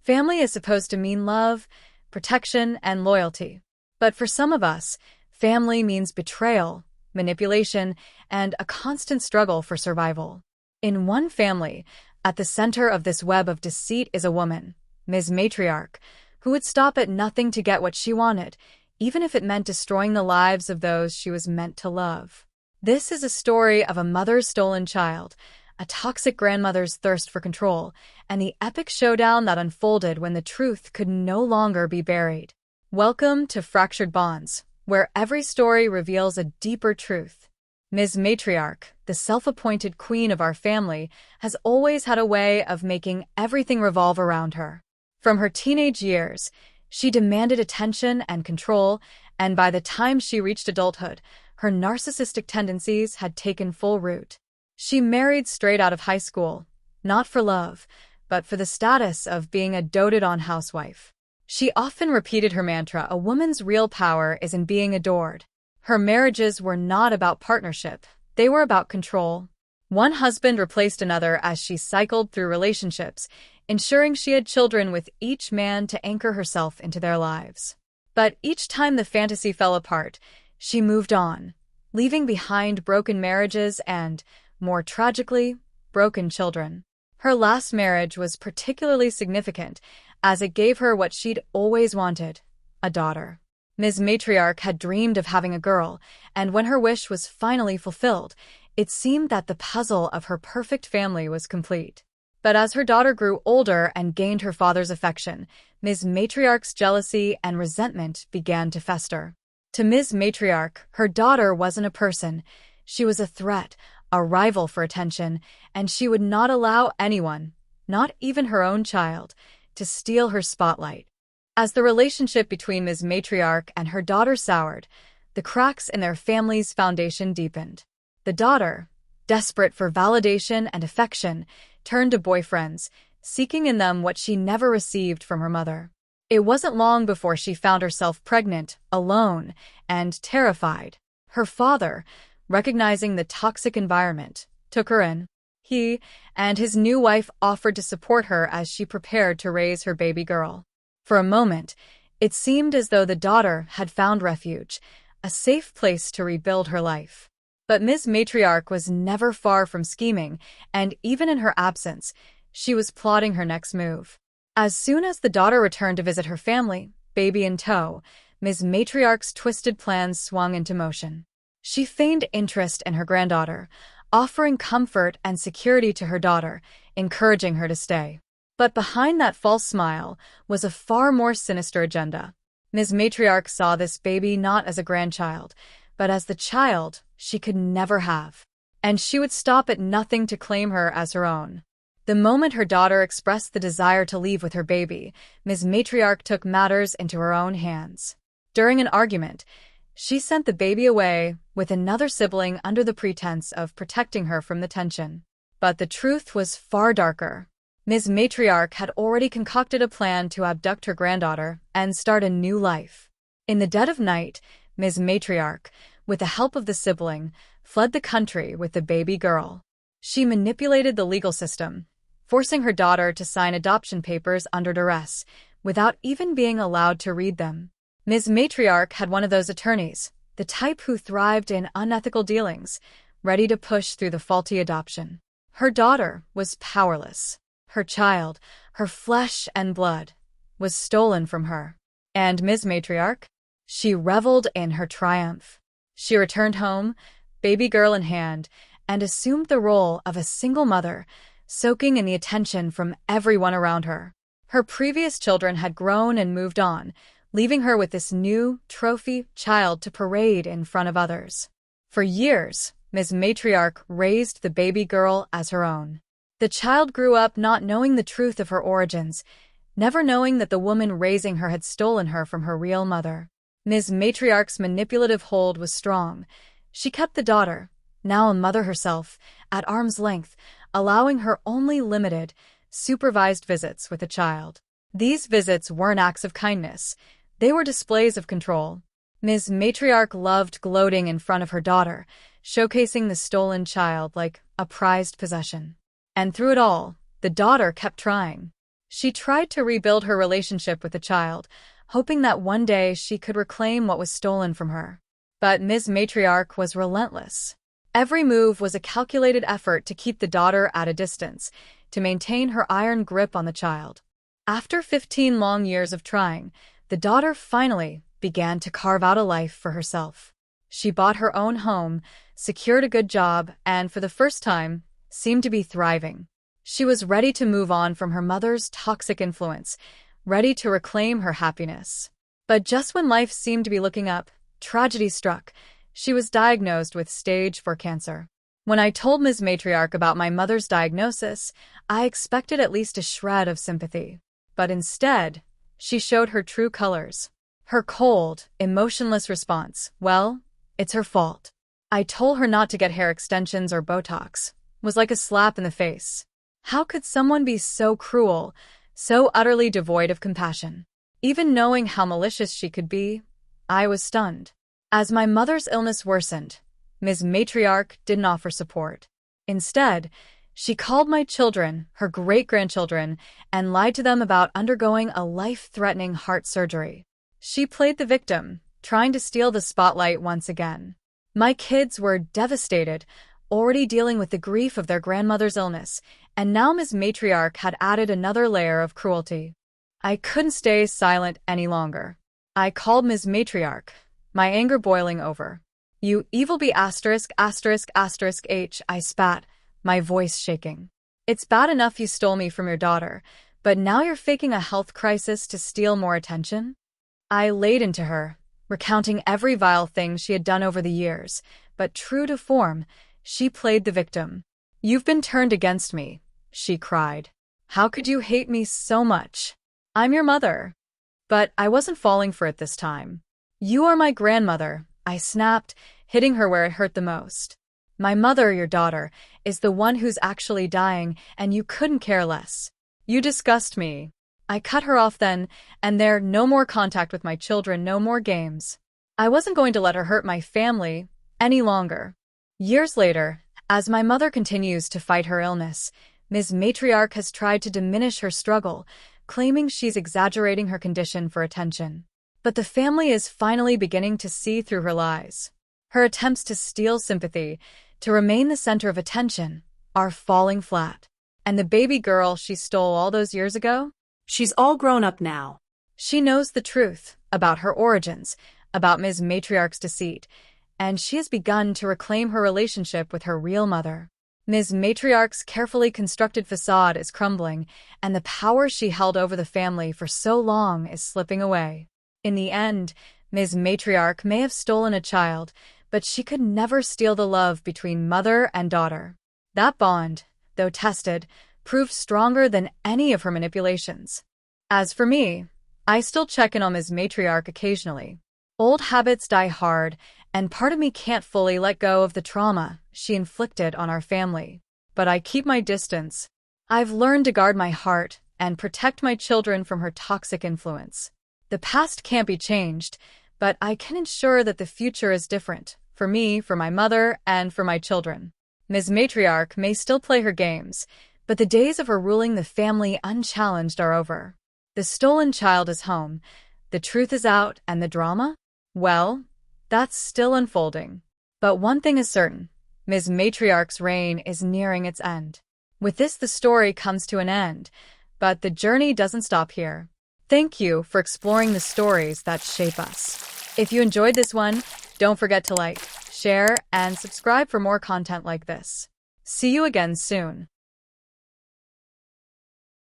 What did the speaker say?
Family is supposed to mean love, protection, and loyalty. But for some of us, family means betrayal, manipulation, and a constant struggle for survival. In one family, at the center of this web of deceit is a woman, Ms. Matriarch, who would stop at nothing to get what she wanted, even if it meant destroying the lives of those she was meant to love. This is a story of a mother's stolen child, a toxic grandmother's thirst for control, and the epic showdown that unfolded when the truth could no longer be buried. Welcome to Fractured Bonds, where every story reveals a deeper truth. Ms. Matriarch, the self-appointed queen of our family, has always had a way of making everything revolve around her. From her teenage years, she demanded attention and control, and by the time she reached adulthood, her narcissistic tendencies had taken full root. She married straight out of high school, not for love, but for the status of being a doted-on housewife. She often repeated her mantra, "A woman's real power is in being adored." Her marriages were not about partnership, they were about control. One husband replaced another as she cycled through relationships, ensuring she had children with each man to anchor herself into their lives. But each time the fantasy fell apart, she moved on, leaving behind broken marriages and, more tragically, broken children. Her last marriage was particularly significant, as it gave her what she'd always wanted, a daughter. Ms. Matriarch had dreamed of having a girl, and when her wish was finally fulfilled, it seemed that the puzzle of her perfect family was complete. But as her daughter grew older and gained her father's affection, Ms. Matriarch's jealousy and resentment began to fester. To Ms. Matriarch, her daughter wasn't a person. She was a threat, a rival for attention, and she would not allow anyone, not even her own child, to steal her spotlight. As the relationship between Ms. Matriarch and her daughter soured, the cracks in their family's foundation deepened. The daughter, desperate for validation and affection, turned to boyfriends, seeking in them what she never received from her mother. It wasn't long before she found herself pregnant, alone, and terrified. Her father, recognizing the toxic environment, took her in. He and his new wife offered to support her as she prepared to raise her baby girl. For a moment, it seemed as though the daughter had found refuge, a safe place to rebuild her life. But Ms. Matriarch was never far from scheming, and even in her absence, she was plotting her next move. As soon as the daughter returned to visit her family, baby in tow, Ms. Matriarch's twisted plans swung into motion. She feigned interest in her granddaughter, offering comfort and security to her daughter, encouraging her to stay. But behind that false smile was a far more sinister agenda. Ms. Matriarch saw this baby not as a grandchild, but as the child she could never have. And she would stop at nothing to claim her as her own. The moment her daughter expressed the desire to leave with her baby, Ms. Matriarch took matters into her own hands. During an argument, she sent the baby away with another sibling under the pretense of protecting her from the tension. But the truth was far darker. Ms. Matriarch had already concocted a plan to abduct her granddaughter and start a new life. In the dead of night, Ms. Matriarch, with the help of the sibling, fled the country with the baby girl. She manipulated the legal system, forcing her daughter to sign adoption papers under duress, without even being allowed to read them. Ms. Matriarch had one of those attorneys, the type who thrived in unethical dealings, ready to push through the faulty adoption. Her daughter was powerless. Her child, her flesh and blood, was stolen from her. And Ms. Matriarch? She reveled in her triumph. She returned home, baby girl in hand, and assumed the role of a single mother, soaking in the attention from everyone around her. Her previous children had grown and moved on, leaving her with this new, trophy child to parade in front of others. For years, Ms. Matriarch raised the baby girl as her own. The child grew up not knowing the truth of her origins, never knowing that the woman raising her had stolen her from her real mother. Ms. Matriarch's manipulative hold was strong. She kept the daughter, now a mother herself, at arm's length, allowing her only limited, supervised visits with the child. These visits weren't acts of kindness. They were displays of control. Ms. Matriarch loved gloating in front of her daughter, showcasing the stolen child like a prized possession. And through it all, the daughter kept trying. She tried to rebuild her relationship with the child, hoping that one day she could reclaim what was stolen from her. But Ms. Matriarch was relentless. Every move was a calculated effort to keep the daughter at a distance, to maintain her iron grip on the child. After 15 long years of trying, the daughter finally began to carve out a life for herself. She bought her own home, secured a good job, and for the first time, seemed to be thriving. She was ready to move on from her mother's toxic influence, ready to reclaim her happiness. But just when life seemed to be looking up, tragedy struck. She was diagnosed with stage 4 cancer. When I told Ms. Matriarch about my mother's diagnosis, I expected at least a shred of sympathy. But instead, she showed her true colors. Her cold, emotionless response, "Well, it's her fault. I told her not to get hair extensions or Botox," was like a slap in the face. How could someone be so cruel, so utterly devoid of compassion? Even knowing how malicious she could be, I was stunned. As my mother's illness worsened, Ms. Matriarch didn't offer support. Instead, she called my children, her great-grandchildren, and lied to them about undergoing a life-threatening heart surgery. She played the victim, trying to steal the spotlight once again. My kids were devastated, already dealing with the grief of their grandmother's illness, and now Ms. Matriarch had added another layer of cruelty. I couldn't stay silent any longer. I called Ms. Matriarch, my anger boiling over. "You evil bee asterisk asterisk asterisk H," I spat, my voice shaking. "It's bad enough you stole me from your daughter, but now you're faking a health crisis to steal more attention?" I laid into her, recounting every vile thing she had done over the years, but true to form, she played the victim. "You've been turned against me," she cried. "How could you hate me so much? I'm your mother." But I wasn't falling for it this time. "You are my grandmother," I snapped, hitting her where it hurt the most. "My mother, your daughter, is the one who's actually dying, and you couldn't care less. You disgust me." I cut her off then, and there, no more contact with my children, no more games. I wasn't going to let her hurt my family any longer. Years later, as my mother continues to fight her illness, Ms. Matriarch has tried to diminish her struggle, claiming she's exaggerating her condition for attention. But the family is finally beginning to see through her lies. Her attempts to steal sympathy, to remain the center of attention, are falling flat. And the baby girl she stole all those years ago? She's all grown up now. She knows the truth about her origins, about Ms. Matriarch's deceit, and she has begun to reclaim her relationship with her real mother. Ms. Matriarch's carefully constructed facade is crumbling, and the power she held over the family for so long is slipping away. In the end, Ms. Matriarch may have stolen a child, but she could never steal the love between mother and daughter. That bond, though tested, proved stronger than any of her manipulations. As for me, I still check in on Ms. Matriarch occasionally. Old habits die hard, and part of me can't fully let go of the trauma she inflicted on our family. But I keep my distance. I've learned to guard my heart and protect my children from her toxic influence. The past can't be changed, but I can ensure that the future is different, for me, for my mother, and for my children. Ms. Matriarch may still play her games, but the days of her ruling the family unchallenged are over. The stolen child is home, the truth is out, and the drama? Well, that's still unfolding. But one thing is certain, Ms. Matriarch's reign is nearing its end. With this, the story comes to an end, but the journey doesn't stop here. Thank you for exploring the stories that shape us. If you enjoyed this one, don't forget to like, share, and subscribe for more content like this. See you again soon.